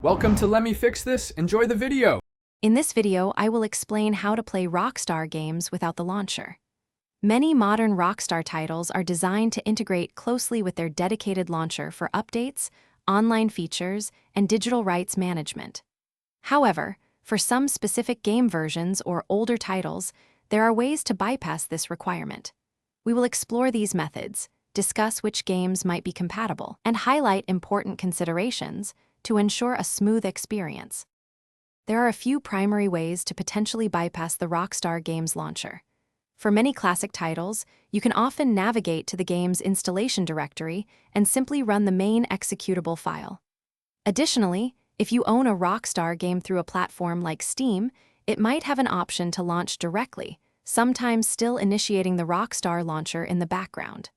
Welcome to Let Me Fix This. Enjoy the video. In this video, I will explain how to play Rockstar Games without the launcher. Many modern Rockstar titles are designed to integrate closely with their dedicated launcher for updates, online features, and digital rights management. However, for some specific game versions or older titles, there are ways to bypass this requirement. We will explore these methods, discuss which games might be compatible, and highlight important considerations to ensure a smooth experience. There are a few primary ways to potentially bypass the Rockstar Games launcher. For many classic titles, you can often navigate to the game's installation directory and simply run the main executable file. Additionally, if you own a Rockstar game through a platform like Steam, it might have an option to launch directly, sometimes still initiating the Rockstar launcher in the background.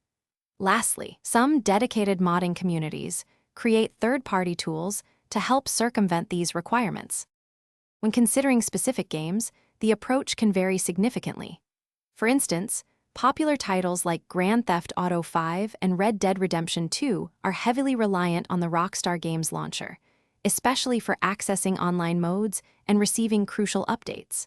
Lastly, some dedicated modding communities create third-party tools to help circumvent these requirements. When considering specific games, the approach can vary significantly. For instance, popular titles like Grand Theft Auto 5 and Red Dead Redemption 2 are heavily reliant on the Rockstar Games launcher, especially for accessing online modes and receiving crucial updates.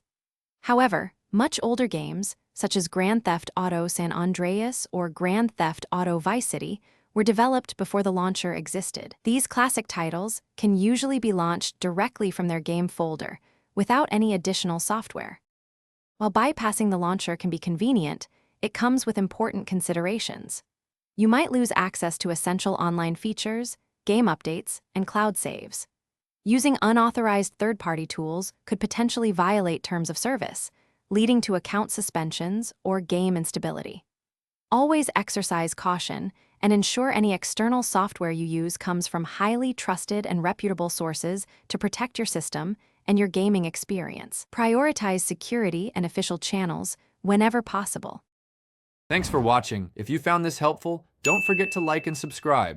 However, much older games, such as Grand Theft Auto San Andreas or Grand Theft Auto Vice City, were developed before the launcher existed. These classic titles can usually be launched directly from their game folder, without any additional software. While bypassing the launcher can be convenient, it comes with important considerations. You might lose access to essential online features, game updates, and cloud saves. Using unauthorized third-party tools could potentially violate terms of service, leading to account suspensions or game instability. Always exercise caution and ensure any external software you use comes from highly trusted and reputable sources to protect your system and your gaming experience. Prioritize security and official channels whenever possible. Thanks for watching. If you found this helpful, don't forget to like and subscribe.